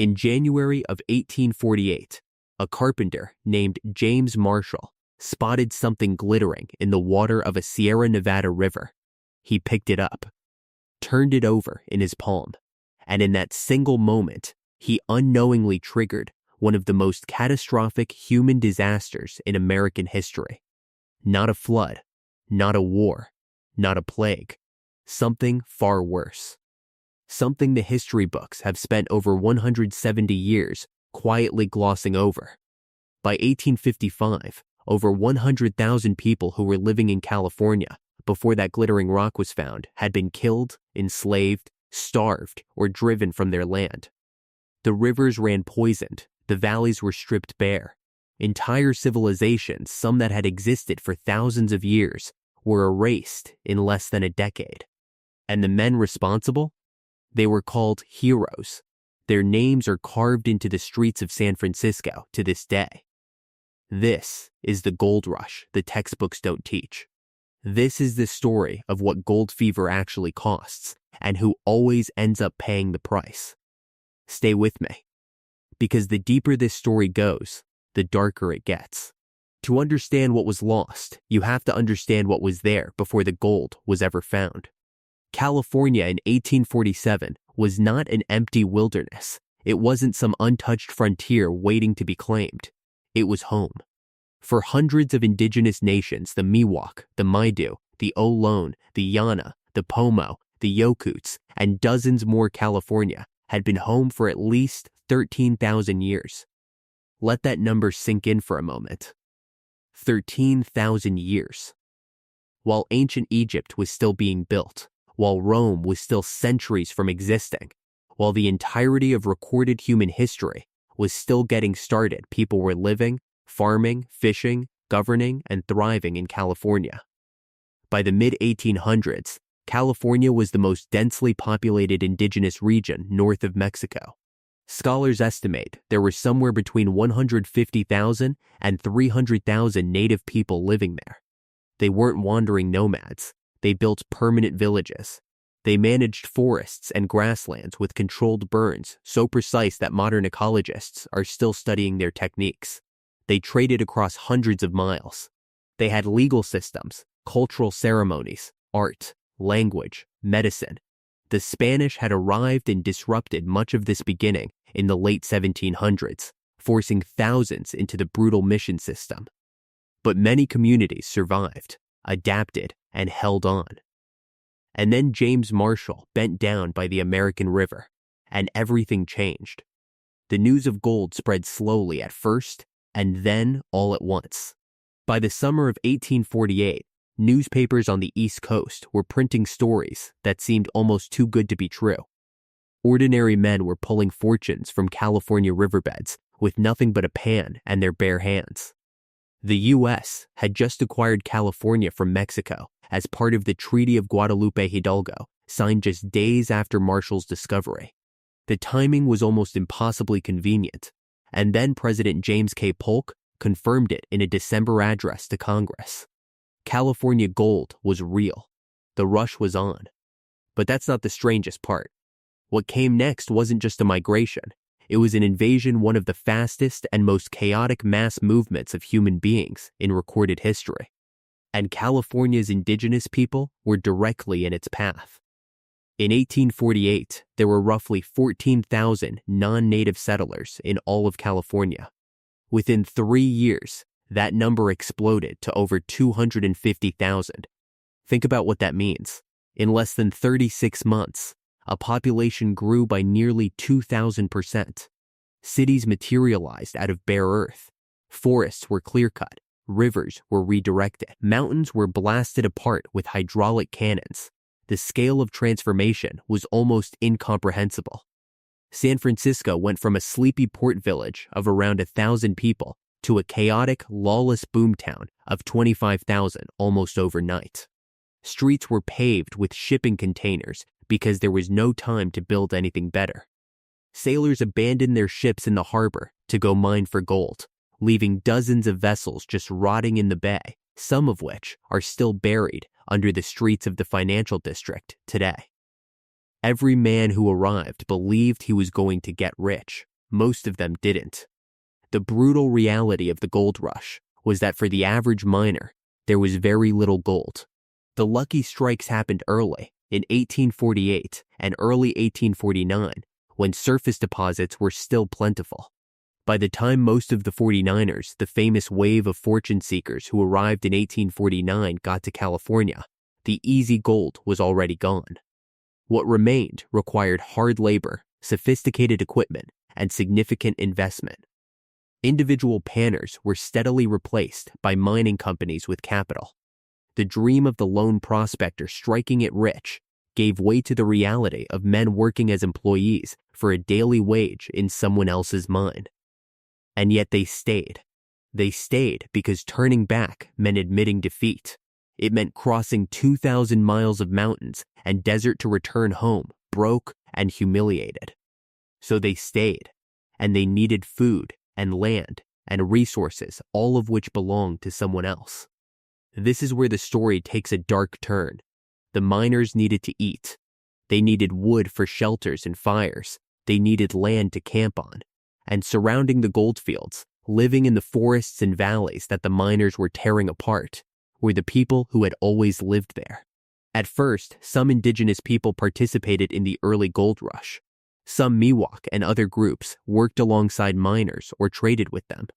In January of 1848, a carpenter named James Marshall spotted something glittering in the water of a Sierra Nevada river. He picked it up, turned it over in his palm, and in that single moment, he unknowingly triggered one of the most catastrophic human disasters in American history. Not a flood, not a war, not a plague, something far worse. Something the history books have spent over 170 years quietly glossing over. By 1855, over 100,000 people who were living in California before that glittering rock was found had been killed, enslaved, starved, or driven from their land. The rivers ran poisoned, the valleys were stripped bare. Entire civilizations, some that had existed for thousands of years, were erased in less than a decade. And the men responsible? They were called heroes. Their names are carved into the streets of San Francisco to this day. This is the gold rush the textbooks don't teach. This is the story of what gold fever actually costs and who always ends up paying the price. Stay with me, because the deeper this story goes, the darker it gets. To understand what was lost, you have to understand what was there before the gold was ever found. California in 1847 was not an empty wilderness. It wasn't some untouched frontier waiting to be claimed. It was home. For hundreds of indigenous nations, the Miwok, the Maidu, the Ohlone, the Yana, the Pomo, the Yokuts, and dozens more, California had been home for at least 13,000 years. Let that number sink in for a moment. 13,000 years. While ancient Egypt was still being built, while Rome was still centuries from existing, while the entirety of recorded human history was still getting started, people were living, farming, fishing, governing, and thriving in California. By the mid-1800s, California was the most densely populated indigenous region north of Mexico. Scholars estimate there were somewhere between 150,000 and 300,000 native people living there. They weren't wandering nomads. They built permanent villages. They managed forests and grasslands with controlled burns so precise that modern ecologists are still studying their techniques. They traded across hundreds of miles. They had legal systems, cultural ceremonies, art, language, medicine. The Spanish had arrived and disrupted much of this beginning in the late 1700s, forcing thousands into the brutal mission system. But many communities survived, adapted, and held on. And then James Marshall bent down by the American River, and everything changed. The news of gold spread slowly at first, and then all at once. By the summer of 1848, newspapers on the East Coast were printing stories that seemed almost too good to be true. Ordinary men were pulling fortunes from California riverbeds with nothing but a pan and their bare hands. The U.S. had just acquired California from Mexico as part of the Treaty of Guadalupe Hidalgo, signed just days after Marshall's discovery. The timing was almost impossibly convenient, and then President James K. Polk confirmed it in a December address to Congress. California gold was real. The rush was on. But that's not the strangest part. What came next wasn't just a migration. It was an invasion, one of the fastest and most chaotic mass movements of human beings in recorded history. And California's indigenous people were directly in its path. In 1848, there were roughly 14,000 non-native settlers in all of California. Within 3 years, that number exploded to over 250,000. Think about what that means. In less than 36 months, a population grew by nearly 2,000%. Cities materialized out of bare earth. Forests were clear-cut. Rivers were redirected. Mountains were blasted apart with hydraulic cannons. The scale of transformation was almost incomprehensible. San Francisco went from a sleepy port village of around 1,000 people to a chaotic, lawless boomtown of 25,000 almost overnight. Streets were paved with shipping containers because there was no time to build anything better. Sailors abandoned their ships in the harbor to go mine for gold, leaving dozens of vessels just rotting in the bay, some of which are still buried under the streets of the financial district today. Every man who arrived believed he was going to get rich. Most of them didn't. The brutal reality of the gold rush was that for the average miner, there was very little gold. The lucky strikes happened early, in 1848 and early 1849, when surface deposits were still plentiful. By the time most of the 49ers, the famous wave of fortune seekers who arrived in 1849, got to California, the easy gold was already gone. What remained required hard labor, sophisticated equipment, and significant investment. Individual panners were steadily replaced by mining companies with capital. The dream of the lone prospector striking it rich gave way to the reality of men working as employees for a daily wage in someone else's mine. And yet they stayed. They stayed because turning back meant admitting defeat. It meant crossing 2,000 miles of mountains and desert to return home, broke and humiliated. So they stayed, and they needed food and land and resources, all of which belonged to someone else. This is where the story takes a dark turn. The miners needed to eat. They needed wood for shelters and fires. They needed land to camp on. And surrounding the goldfields, living in the forests and valleys that the miners were tearing apart, were the people who had always lived there. At first, some indigenous people participated in the early gold rush. Some Miwok and other groups worked alongside miners or traded with them.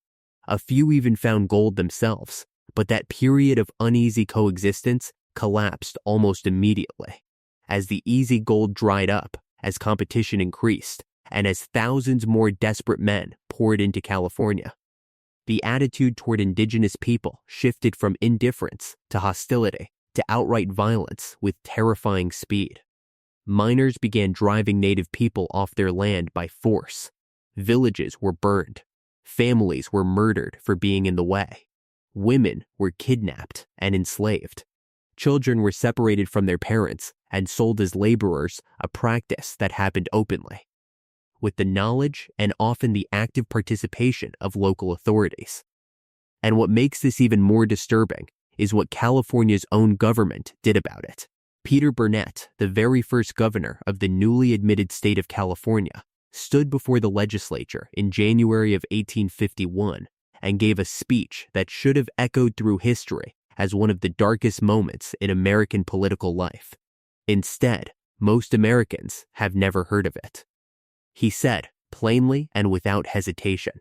A few even found gold themselves, but that period of uneasy coexistence collapsed almost immediately. As the easy gold dried up, as competition increased, and as thousands more desperate men poured into California, the attitude toward indigenous people shifted from indifference to hostility to outright violence with terrifying speed. Miners began driving native people off their land by force. Villages were burned. Families were murdered for being in the way. Women were kidnapped and enslaved. Children were separated from their parents and sold as laborers, a practice that happened openly, with the knowledge and often the active participation of local authorities. And what makes this even more disturbing is what California's own government did about it. Peter Burnett, the very first governor of the newly admitted state of California, stood before the legislature in January of 1851 and gave a speech that should have echoed through history as one of the darkest moments in American political life. Instead, most Americans have never heard of it. He said, plainly and without hesitation,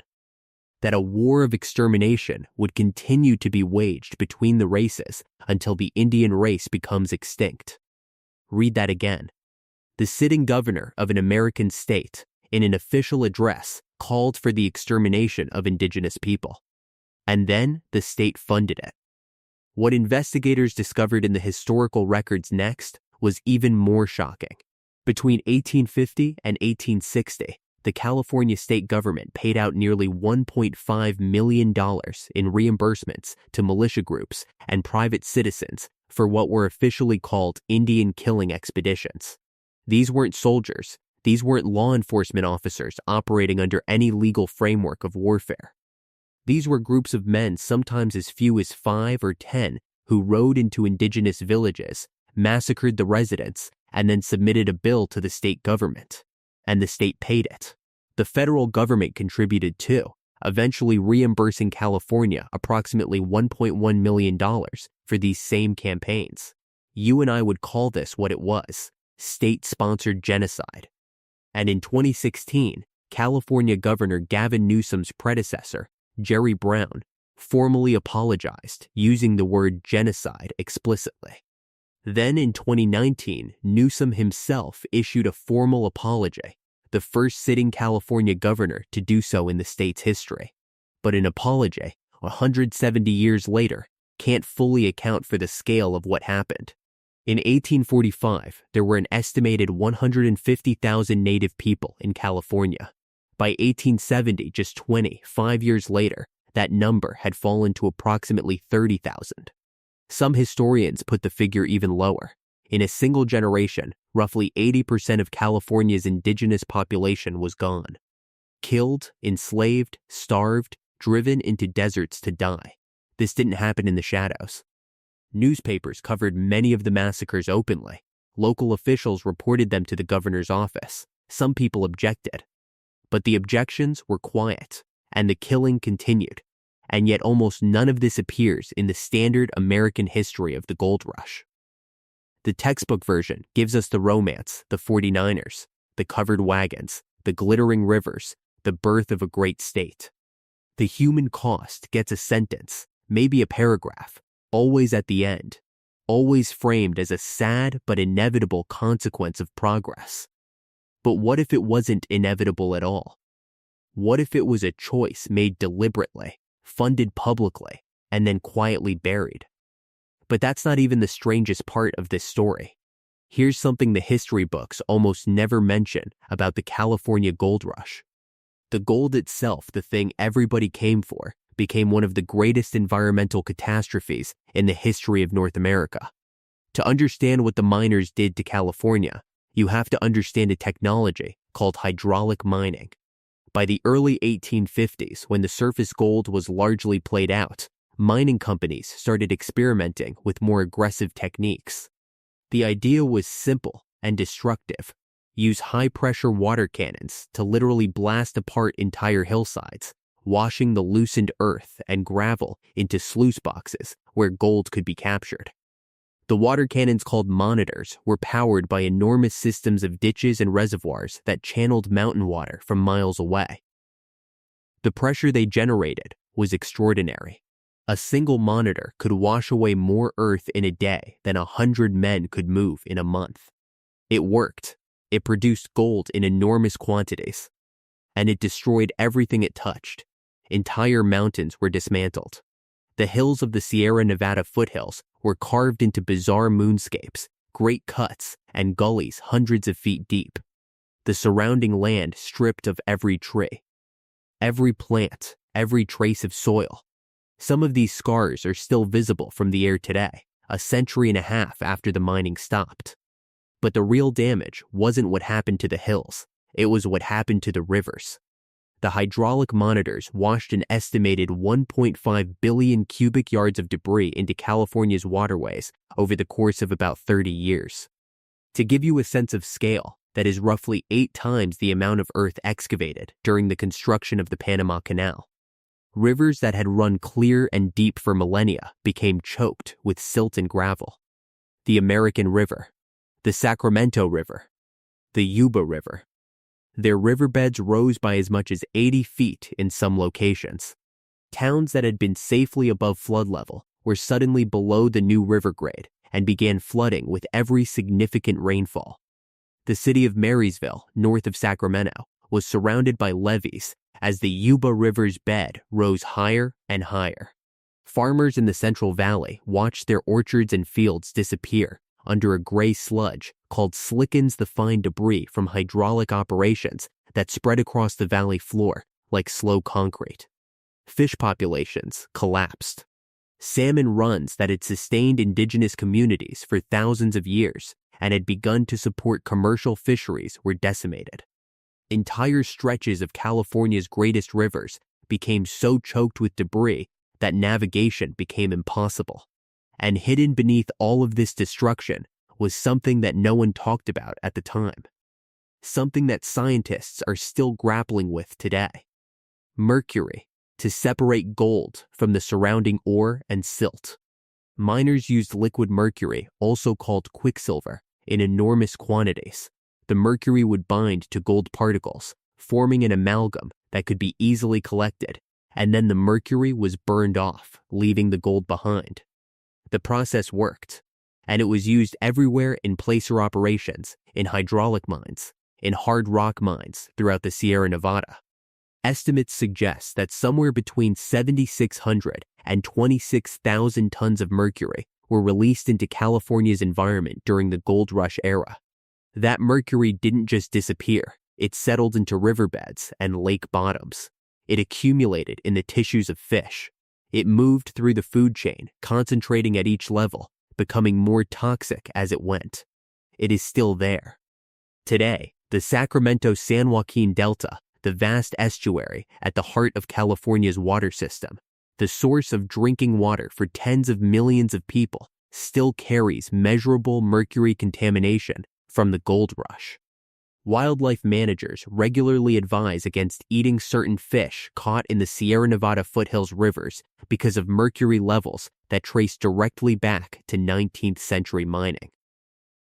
that a war of extermination would continue to be waged between the races until the Indian race becomes extinct. Read that again. The sitting governor of an American state, in an official address, called for the extermination of indigenous people. And then the state funded it. What investigators discovered in the historical records next was even more shocking. Between 1850 and 1860, the California state government paid out nearly $1.5 million in reimbursements to militia groups and private citizens for what were officially called Indian killing expeditions. These weren't soldiers. These weren't law enforcement officers operating under any legal framework of warfare. These were groups of men, sometimes as few as 5 or 10, who rode into indigenous villages, massacred the residents, and then submitted a bill to the state government. And the state paid it. The federal government contributed too, eventually reimbursing California approximately $1.1 million for these same campaigns. You and I would call this what it was: state-sponsored genocide. And in 2016, California Governor Gavin Newsom's predecessor, Jerry Brown, formally apologized, using the word genocide explicitly. Then in 2019, Newsom himself issued a formal apology, the first sitting California governor to do so in the state's history. But an apology, 170 years later, can't fully account for the scale of what happened. In 1845, there were an estimated 150,000 native people in California. By 1870, just 5 years later, that number had fallen to approximately 30,000. Some historians put the figure even lower. In a single generation, roughly 80% of California's indigenous population was gone. Killed, enslaved, starved, driven into deserts to die. This didn't happen in the shadows. Newspapers covered many of the massacres openly. Local officials reported them to the governor's office. Some people objected. But the objections were quiet, and the killing continued, and yet almost none of this appears in the standard American history of the gold rush. The textbook version gives us the romance, the 49ers, the covered wagons, the glittering rivers, the birth of a great state. The human cost gets a sentence, maybe a paragraph, always at the end, always framed as a sad but inevitable consequence of progress. But what if it wasn't inevitable at all? What if it was a choice made deliberately, funded publicly, and then quietly buried? But that's not even the strangest part of this story. Here's something the history books almost never mention about the California gold rush. The gold itself, the thing everybody came for, became one of the greatest environmental catastrophes in the history of North America. To understand what the miners did to California, you have to understand a technology called hydraulic mining. By the early 1850s, when the surface gold was largely played out, mining companies started experimenting with more aggressive techniques. The idea was simple and destructive. Use high-pressure water cannons to literally blast apart entire hillsides, washing the loosened earth and gravel into sluice boxes where gold could be captured. The water cannons, called monitors, were powered by enormous systems of ditches and reservoirs that channeled mountain water from miles away. The pressure they generated was extraordinary. A single monitor could wash away more earth in a day than 100 men could move in a month. It worked. It produced gold in enormous quantities. And it destroyed everything it touched. Entire mountains were dismantled. The hills of the Sierra Nevada foothills were carved into bizarre moonscapes, great cuts, and gullies hundreds of feet deep. The surrounding land stripped of every tree, every plant, every trace of soil. Some of these scars are still visible from the air today, a century and a half after the mining stopped. But the real damage wasn't what happened to the hills, it was what happened to the rivers. The hydraulic monitors washed an estimated 1.5 billion cubic yards of debris into California's waterways over the course of about 30 years. To give you a sense of scale, that is roughly 8 times the amount of earth excavated during the construction of the Panama Canal. Rivers that had run clear and deep for millennia became choked with silt and gravel. The American River, the Sacramento River, the Yuba River. Their riverbeds rose by as much as 80 feet in some locations. Towns that had been safely above flood level were suddenly below the new river grade and began flooding with every significant rainfall. The city of Marysville, north of Sacramento, was surrounded by levees as the Yuba River's bed rose higher and higher. Farmers in the Central Valley watched their orchards and fields disappear under a gray sludge called slickens, the fine debris from hydraulic operations that spread across the valley floor like slow concrete. Fish populations collapsed. Salmon runs that had sustained indigenous communities for thousands of years and had begun to support commercial fisheries were decimated. Entire stretches of California's greatest rivers became so choked with debris that navigation became impossible. And hidden beneath all of this destruction was something that no one talked about at the time. Something that scientists are still grappling with today. Mercury, to separate gold from the surrounding ore and silt. Miners used liquid mercury, also called quicksilver, in enormous quantities. The mercury would bind to gold particles, forming an amalgam that could be easily collected, and then the mercury was burned off, leaving the gold behind. The process worked, and it was used everywhere in placer operations, in hydraulic mines, in hard rock mines throughout the Sierra Nevada. Estimates suggest that somewhere between 7,600 and 26,000 tons of mercury were released into California's environment during the gold rush era. That mercury didn't just disappear, it settled into riverbeds and lake bottoms. It accumulated in the tissues of fish. It moved through the food chain, concentrating at each level, becoming more toxic as it went. It is still there. Today, the Sacramento-San Joaquin Delta, the vast estuary at the heart of California's water system, the source of drinking water for tens of millions of people, still carries measurable mercury contamination from the gold rush. Wildlife managers regularly advise against eating certain fish caught in the Sierra Nevada foothills rivers because of mercury levels that trace directly back to 19th century mining.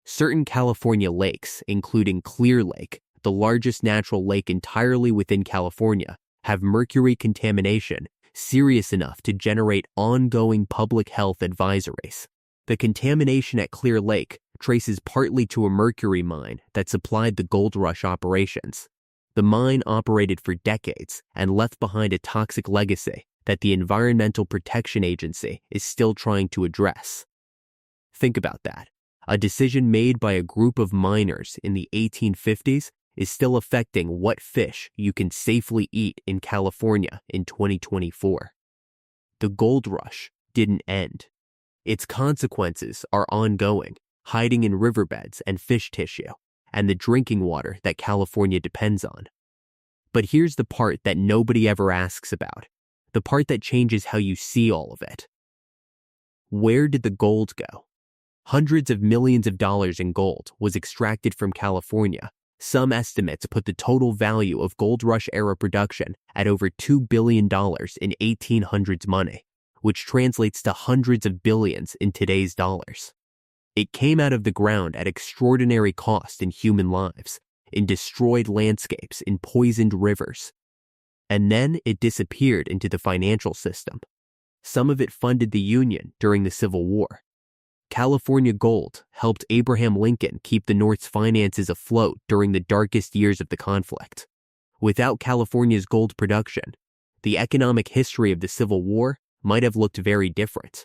Certain California lakes, including Clear Lake, the largest natural lake entirely within California, have mercury contamination serious enough to generate ongoing public health advisories. The contamination at Clear Lake traces partly to a mercury mine that supplied the gold rush operations. The mine operated for decades and left behind a toxic legacy that the Environmental Protection Agency is still trying to address. Think about that. A decision made by a group of miners in the 1850s is still affecting what fish you can safely eat in California in 2024. The gold rush didn't end. Its consequences are ongoing, hiding in riverbeds and fish tissue, and the drinking water that California depends on. But here's the part that nobody ever asks about, the part that changes how you see all of it. Where did the gold go? Hundreds of millions of dollars in gold was extracted from California. Some estimates put the total value of gold rush era production at over $2 billion in 1800s money, which translates to hundreds of billions in today's dollars. It came out of the ground at extraordinary cost in human lives, in destroyed landscapes, in poisoned rivers. And then it disappeared into the financial system. Some of it funded the Union during the Civil War. California gold helped Abraham Lincoln keep the North's finances afloat during the darkest years of the conflict. Without California's gold production, the economic history of the Civil War might have looked very different.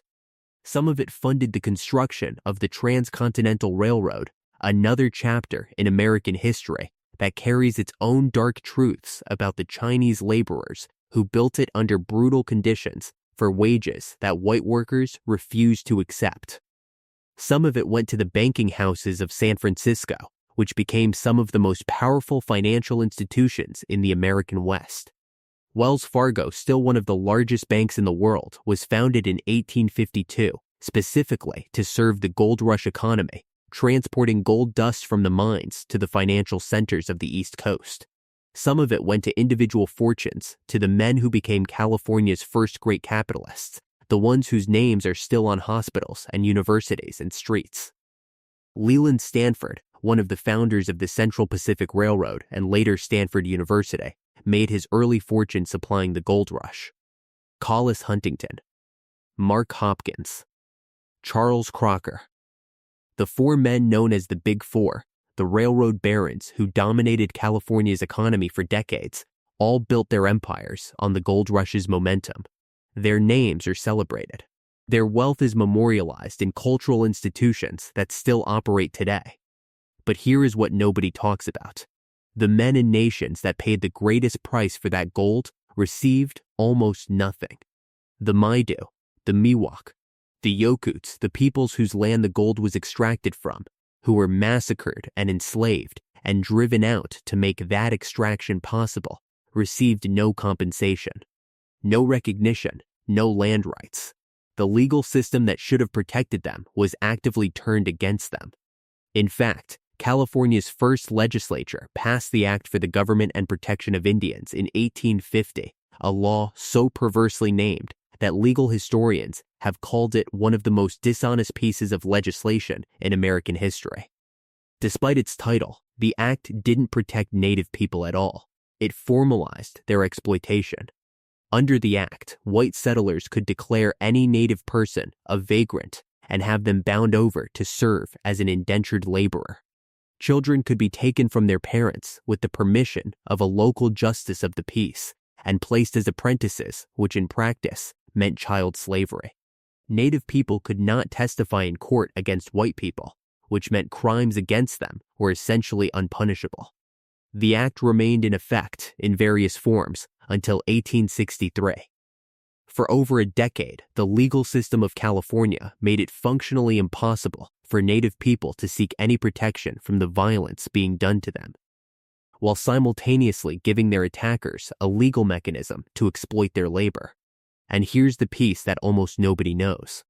Some of it funded the construction of the Transcontinental Railroad, another chapter in American history that carries its own dark truths about the Chinese laborers who built it under brutal conditions for wages that white workers refused to accept. Some of it went to the banking houses of San Francisco, which became some of the most powerful financial institutions in the American West. Wells Fargo, still one of the largest banks in the world, was founded in 1852 specifically to serve the gold rush economy, transporting gold dust from the mines to the financial centers of the East Coast. Some of it went to individual fortunes, to the men who became California's first great capitalists, the ones whose names are still on hospitals and universities and streets. Leland Stanford, one of the founders of the Central Pacific Railroad and later Stanford University, made his early fortune supplying the gold rush. Collis Huntington, Mark Hopkins, Charles Crocker. The four men known as the Big Four, the railroad barons who dominated California's economy for decades, all built their empires on the gold rush's momentum. Their names are celebrated. Their wealth is memorialized in cultural institutions that still operate today. But here is what nobody talks about. The men and nations that paid the greatest price for that gold received almost nothing. The Maidu, the Miwok, the Yokuts, the peoples whose land the gold was extracted from, who were massacred and enslaved and driven out to make that extraction possible, received no compensation, no recognition, no land rights. The legal system that should have protected them was actively turned against them. In fact, California's first legislature passed the Act for the Government and Protection of Indians in 1850, a law so perversely named that legal historians have called it one of the most dishonest pieces of legislation in American history. Despite its title, the act didn't protect Native people at all. It formalized their exploitation. Under the act, white settlers could declare any Native person a vagrant and have them bound over to serve as an indentured laborer. Children could be taken from their parents with the permission of a local justice of the peace and placed as apprentices, which in practice meant child slavery. Native people could not testify in court against white people, which meant crimes against them were essentially unpunishable. The act remained in effect in various forms until 1863. For over a decade, the legal system of California made it functionally impossible for Native people to seek any protection from the violence being done to them, while simultaneously giving their attackers a legal mechanism to exploit their labor. And here's the piece that almost nobody knows.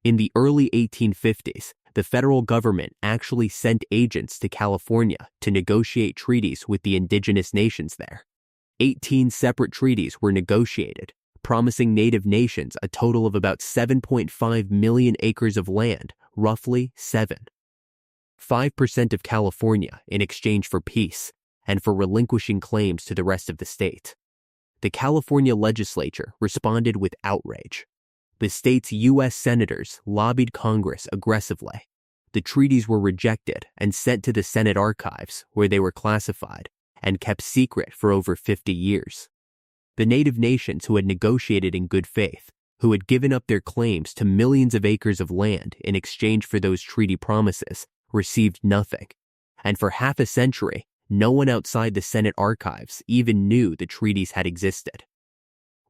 In the early 1850s, the federal government actually sent agents to California to negotiate treaties with the indigenous nations there. 18 separate treaties were negotiated, promising native nations a total of about 7.5 million acres of land, roughly 5% of California in exchange for peace and for relinquishing claims to the rest of the state. The California legislature responded with outrage. The state's U.S. senators lobbied Congress aggressively. The treaties were rejected and sent to the Senate archives, where they were classified and kept secret for over 50 years. The native nations who had negotiated in good faith, who had given up their claims to millions of acres of land in exchange for those treaty promises, received nothing. And for half a century, no one outside the Senate archives even knew the treaties had existed.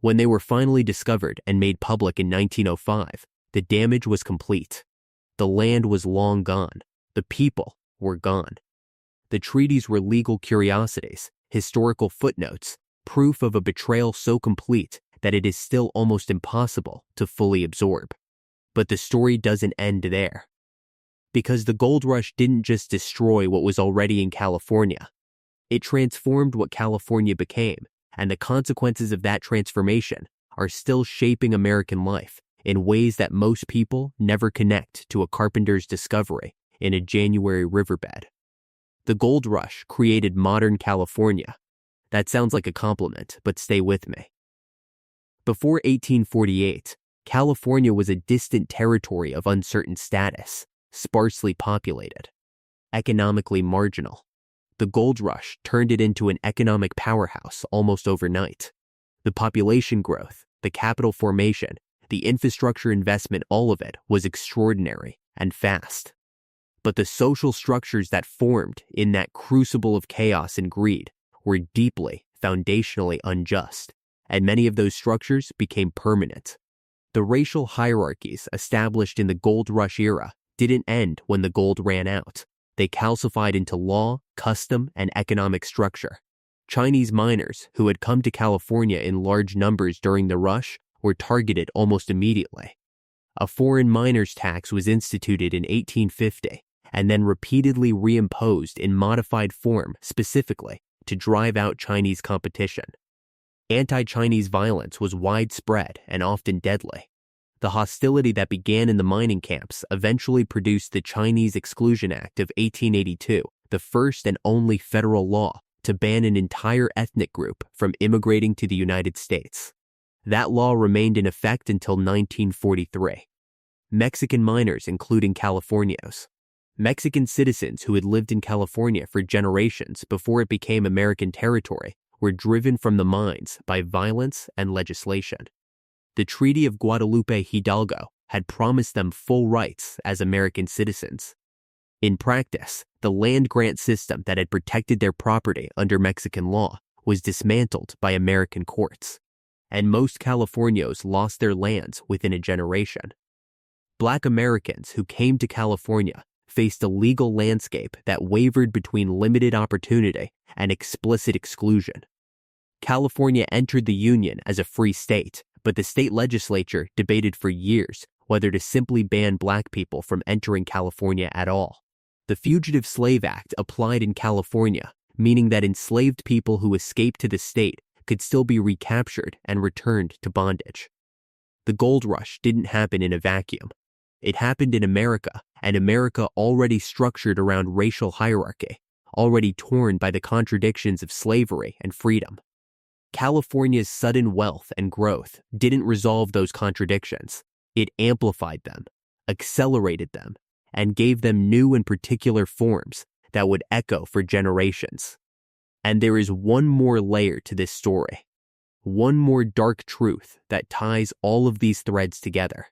When they were finally discovered and made public in 1905, the damage was complete. The land was long gone. The people were gone. The treaties were legal curiosities, historical footnotes, proof of a betrayal so complete that it is still almost impossible to fully absorb. But the story doesn't end there. Because the gold rush didn't just destroy what was already in California. It transformed what California became, and the consequences of that transformation are still shaping American life in ways that most people never connect to a carpenter's discovery in a January riverbed. The gold rush created modern California. That sounds like a compliment, but stay with me. Before 1848, California was a distant territory of uncertain status, sparsely populated, economically marginal. The gold rush turned it into an economic powerhouse almost overnight. The population growth, the capital formation, the infrastructure investment, all of it was extraordinary and fast. But the social structures that formed in that crucible of chaos and greed were deeply, foundationally unjust, and many of those structures became permanent. The racial hierarchies established in the gold rush era didn't end when the gold ran out. They calcified into law, custom, and economic structure. Chinese miners who had come to California in large numbers during the rush were targeted almost immediately. A foreign miners' tax was instituted in 1850 and then repeatedly reimposed in modified form specifically to drive out Chinese competition. Anti-Chinese violence was widespread and often deadly. The hostility that began in the mining camps eventually produced the Chinese Exclusion Act of 1882, the first and only federal law to ban an entire ethnic group from immigrating to the United States. That law remained in effect until 1943. Mexican miners, including Californios, Mexican citizens who had lived in California for generations before it became American territory, were driven from the mines by violence and legislation. The Treaty of Guadalupe Hidalgo had promised them full rights as American citizens. In practice, the land grant system that had protected their property under Mexican law was dismantled by American courts, and most Californios lost their lands within a generation. Black Americans who came to California faced a legal landscape that wavered between limited opportunity and explicit exclusion. California entered the Union as a free state, but the state legislature debated for years whether to simply ban black people from entering California at all. The Fugitive Slave Act applied in California, meaning that enslaved people who escaped to the state could still be recaptured and returned to bondage. The gold rush didn't happen in a vacuum. It happened in America, and America already structured around racial hierarchy, already torn by the contradictions of slavery and freedom. California's sudden wealth and growth didn't resolve those contradictions. It amplified them, accelerated them, and gave them new and particular forms that would echo for generations. And there is one more layer to this story, one more dark truth that ties all of these threads together.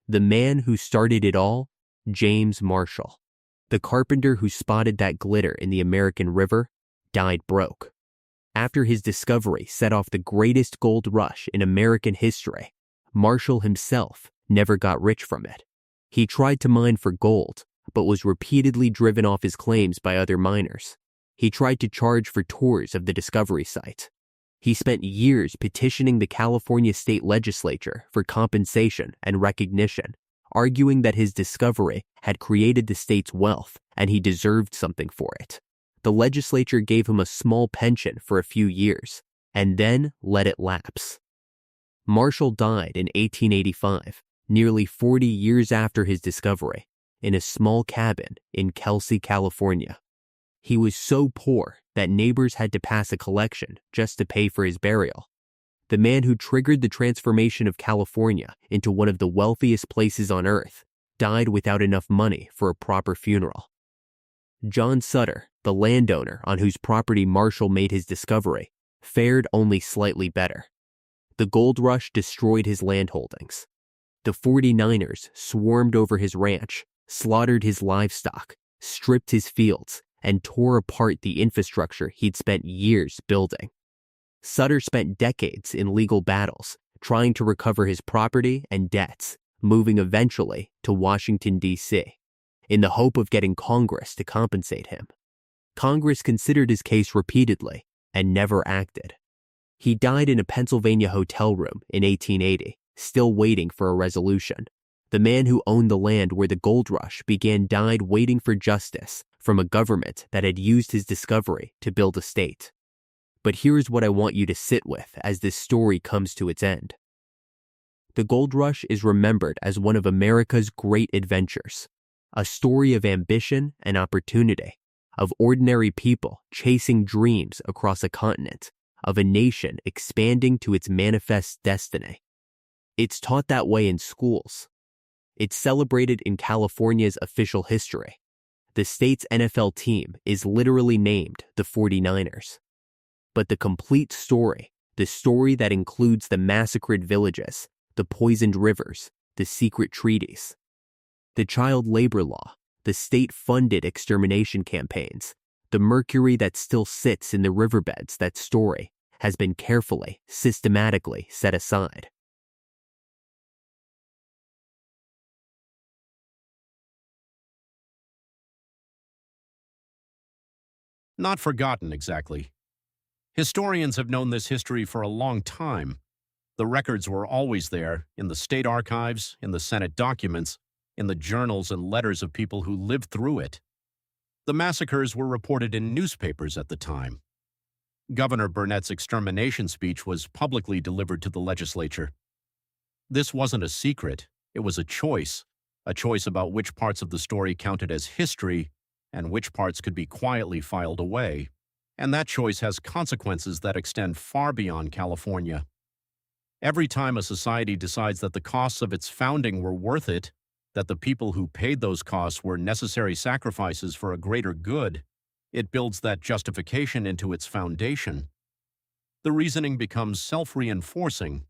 The man who started it all, James Marshall, the carpenter who spotted that glitter in the American River, died broke. After his discovery set off the greatest gold rush in American history, Marshall himself never got rich from it. He tried to mine for gold, but was repeatedly driven off his claims by other miners. He tried to charge for tours of the discovery site. He spent years petitioning the California state legislature for compensation and recognition, arguing that his discovery had created the state's wealth and he deserved something for it. The legislature gave him a small pension for a few years and then let it lapse. Marshall died in 1885, nearly 40 years after his discovery, in a small cabin in Kelsey, California. He was so poor that neighbors had to pass a collection just to pay for his burial. The man who triggered the transformation of California into one of the wealthiest places on earth died without enough money for a proper funeral. John Sutter, the landowner on whose property Marshall made his discovery, fared only slightly better. The gold rush destroyed his land holdings. The 49ers swarmed over his ranch, slaughtered his livestock, stripped his fields, and tore apart the infrastructure he'd spent years building. Sutter spent decades in legal battles, trying to recover his property and debts, moving eventually to Washington, D.C., in the hope of getting Congress to compensate him. Congress considered his case repeatedly and never acted. He died in a Pennsylvania hotel room in 1880, still waiting for a resolution. The man who owned the land where the gold rush began died waiting for justice from a government that had used his discovery to build a state. But here's what I want you to sit with as this story comes to its end. The gold rush is remembered as one of America's great adventures, a story of ambition and opportunity, of ordinary people chasing dreams across a continent, of a nation expanding to its manifest destiny. It's taught that way in schools. It's celebrated in California's official history. The state's NFL team is literally named the 49ers. But the complete story, the story that includes the massacred villages, the poisoned rivers, the secret treaties, the child labor law, the state-funded extermination campaigns, the mercury that still sits in the riverbeds, that story has been carefully, systematically set aside. Not forgotten, exactly. Historians have known this history for a long time. The records were always there, in the state archives, in the Senate documents, in the journals and letters of people who lived through it. The massacres were reported in newspapers at the time. Governor Burnett's extermination speech was publicly delivered to the legislature. This wasn't a secret, it was a choice about which parts of the story counted as history and which parts could be quietly filed away. And that choice has consequences that extend far beyond California. Every time a society decides that the costs of its founding were worth it, that the people who paid those costs were necessary sacrifices for a greater good, it builds that justification into its foundation. The reasoning becomes self-reinforcing.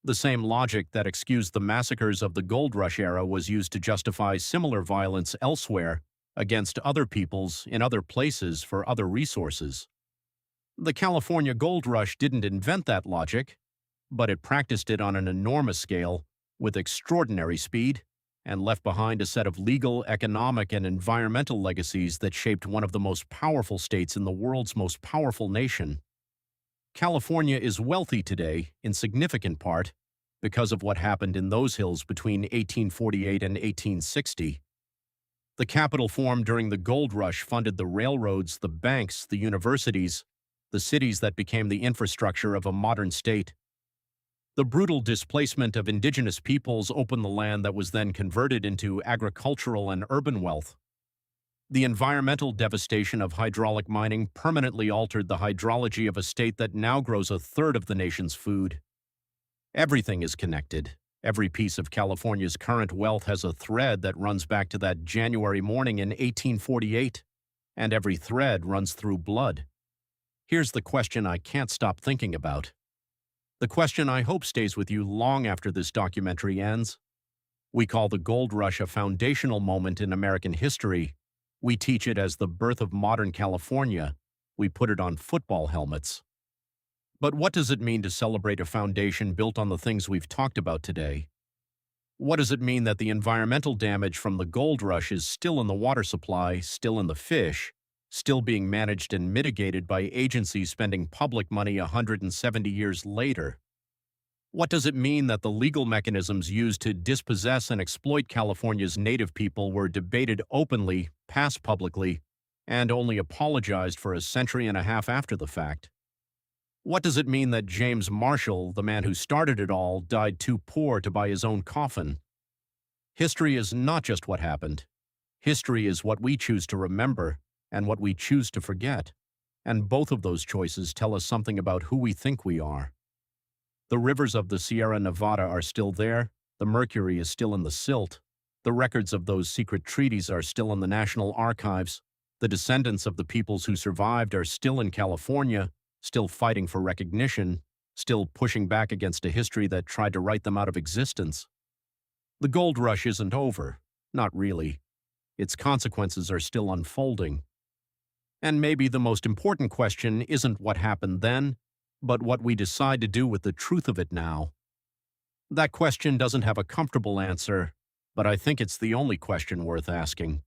The same logic that excused the massacres of the gold rush era was used to justify similar violence elsewhere against other peoples in other places for other resources. The California gold rush didn't invent that logic, but it practiced it on an enormous scale with extraordinary speed and left behind a set of legal, economic, and environmental legacies that shaped one of the most powerful states in the world's most powerful nation. California is wealthy today, in significant part, because of what happened in those hills between 1848 and 1860. The capital formed during the gold rush funded the railroads, the banks, the universities, the cities that became the infrastructure of a modern state. The brutal displacement of indigenous peoples opened the land that was then converted into agricultural and urban wealth. The environmental devastation of hydraulic mining permanently altered the hydrology of a state that now grows a third of the nation's food. Everything is connected. Every piece of California's current wealth has a thread that runs back to that January morning in 1848, and every thread runs through blood. Here's the question I can't stop thinking about. The question I hope stays with you long after this documentary ends. We call the gold rush a foundational moment in American history. We teach it as the birth of modern California. We put it on football helmets. But what does it mean to celebrate a foundation built on the things we've talked about today? What does it mean that the environmental damage from the gold rush is still in the water supply, still in the fish, still being managed and mitigated by agencies spending public money 170 years later? What does it mean that the legal mechanisms used to dispossess and exploit California's native people were debated openly, passed publicly, and only apologized for a century and a half after the fact? What does it mean that James Marshall, the man who started it all, died too poor to buy his own coffin? History is not just what happened. History is what we choose to remember and what we choose to forget. And both of those choices tell us something about who we think we are. The rivers of the Sierra Nevada are still there, the Mercury is still in the silt, the records of those secret treaties are still in the National Archives, the descendants of the peoples who survived are still in California, still fighting for recognition, still pushing back against a history that tried to write them out of existence. The gold rush isn't over, not really. Its consequences are still unfolding. And maybe the most important question isn't what happened then, but what we decide to do with the truth of it now. That question doesn't have a comfortable answer, but I think it's the only question worth asking.